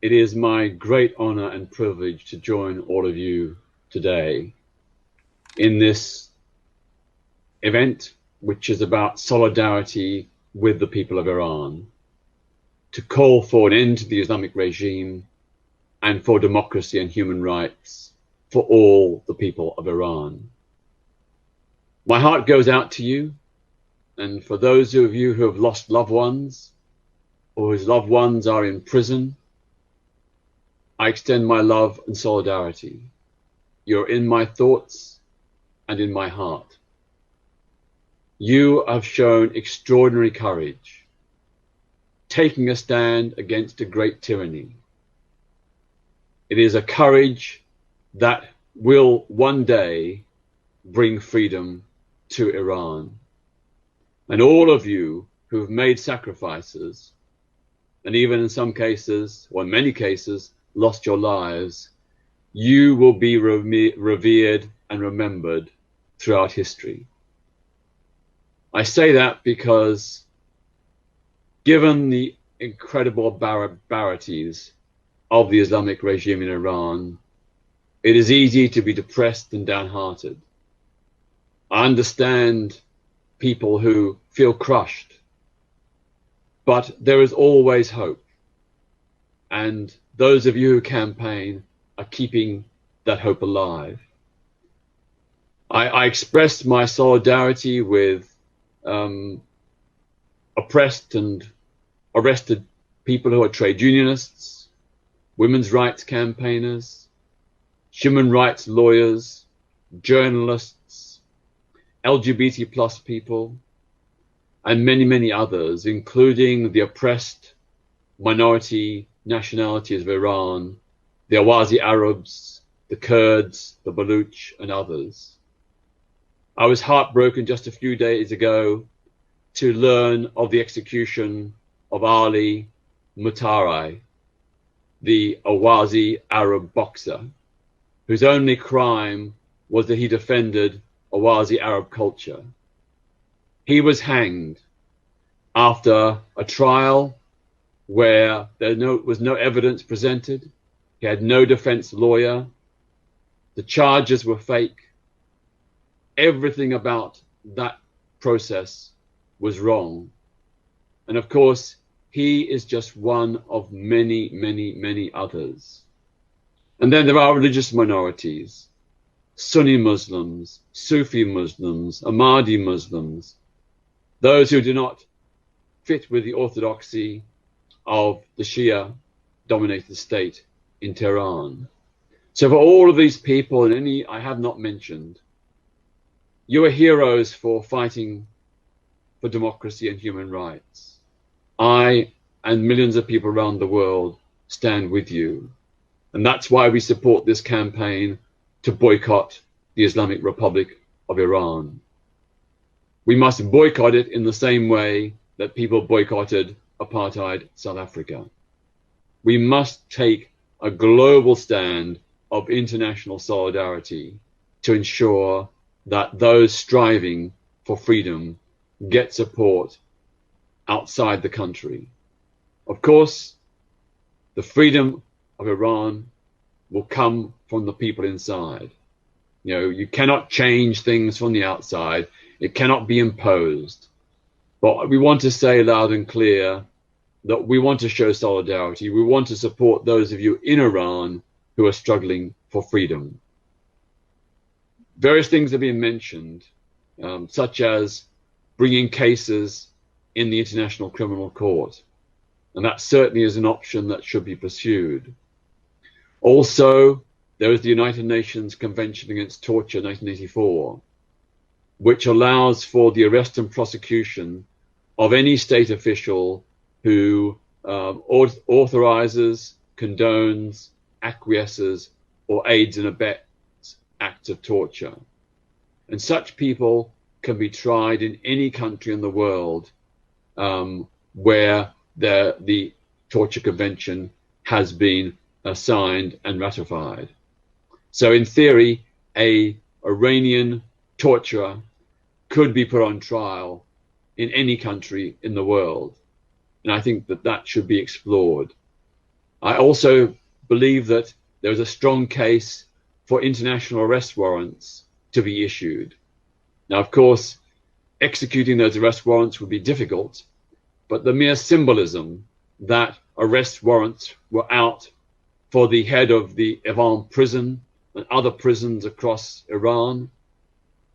It is my great honor and privilege to join all of you today in this event, which is about solidarity with the people of Iran, to call for an end to the Islamic regime and for democracy and human rights for all the people of Iran. My heart goes out to you, and for those of you who have lost loved ones or whose loved ones are in prison, I extend my love and solidarity. You're in my thoughts and in my heart. You have shown extraordinary courage, taking a stand against a great tyranny. It is a courage that will one day bring freedom to Iran. And all of you who have made sacrifices, and even in some cases, or in many cases, lost your lives, you will be revered and remembered throughout history. I say that because given the incredible barbarities of the Islamic regime in Iran, it is easy to be depressed and downhearted. I understand people who feel crushed, but there is always hope. And those of you who campaign are keeping that hope alive. I expressed my solidarity with oppressed and arrested people who are trade unionists, women's rights campaigners, human rights lawyers, journalists, LGBT plus people, and many, many others, including the oppressed minority nationalities of Iran, the Awazi Arabs, the Kurds, the Baluch, and others. I was heartbroken just a few days ago to learn of the execution of Ali Mutarai, the Awazi Arab boxer, whose only crime was that he defended Awazi Arab culture. He was hanged after a trial where there was no evidence presented. He had no defense lawyer. The charges were fake. Everything about that process was wrong. And of course, he is just one of many, many, many others. And then there are religious minorities, Sunni Muslims, Sufi Muslims, Ahmadi Muslims, those who do not fit with the orthodoxy of the Shia-dominated state in Tehran. So for all of these people, and any I have not mentioned, you are heroes for fighting for democracy and human rights. I and millions of people around the world stand with you. And that's why we support this campaign to boycott the Islamic Republic of Iran. We must boycott it in the same way that people boycotted apartheid South Africa. We must take a global stand of international solidarity to ensure that those striving for freedom get support outside the country. Of course, the freedom of Iran will come from the people inside. You know, you cannot change things from the outside. It cannot be imposed. But we want to say loud and clear that we want to show solidarity. We want to support those of you in Iran who are struggling for freedom. Various things have been mentioned, such as bringing cases in the International Criminal Court. And that certainly is an option that should be pursued. Also, there is the United Nations Convention Against Torture 1984, which allows for the arrest and prosecution of any state official who authorizes, condones, acquiesces, or aids and abets acts of torture. And such people can be tried in any country in the world where the Torture Convention has been signed and ratified. So in theory, an Iranian torturer could be put on trial in any country in the world. And I think that that should be explored. I also believe that there is a strong case for international arrest warrants to be issued. Now, of course, executing those arrest warrants would be difficult, but the mere symbolism that arrest warrants were out for the head of the Evin prison and other prisons across Iran,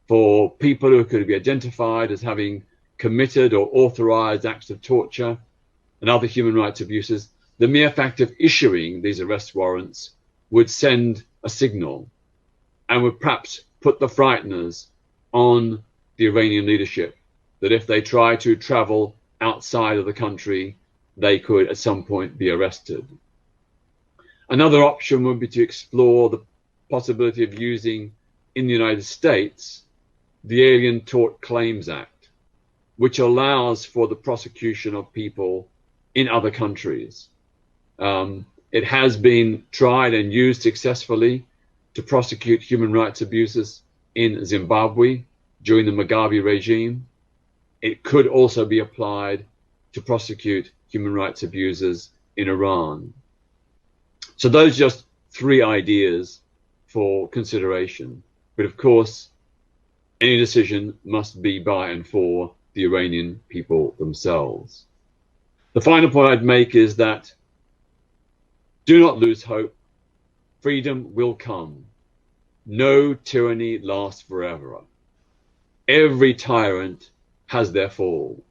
for people who could be identified as having committed or authorized acts of torture and other human rights abuses, the mere fact of issuing these arrest warrants would send a signal and would perhaps put the frighteners on the Iranian leadership that if they try to travel outside of the country, they could at some point be arrested. Another option would be to explore the possibility of using in the United States the Alien Tort Claims Act, which allows for the prosecution of people in other countries. It has been tried and used successfully to prosecute human rights abuses in Zimbabwe during the Mugabe regime. It could also be applied to prosecute human rights abusers in Iran. So those are just three ideas for consideration. But of course, any decision must be by and for the Iranian people themselves. The final point I'd make is that do not lose hope. Freedom will come. No tyranny lasts forever. Every tyrant has their fall.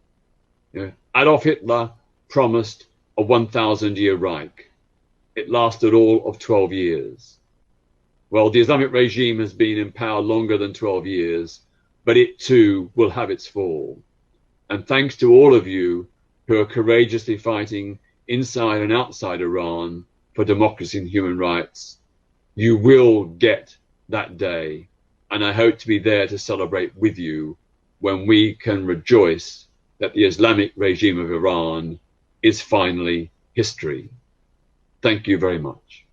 Adolf Hitler promised a 1,000-year Reich. It lasted all of 12 years. Well, the Islamic regime has been in power longer than 12 years, but it too will have its fall. And thanks to all of you who are courageously fighting inside and outside Iran for democracy and human rights, you will get that day. And I hope to be there to celebrate with you when we can rejoice that the Islamic regime of Iran is finally history. Thank you very much.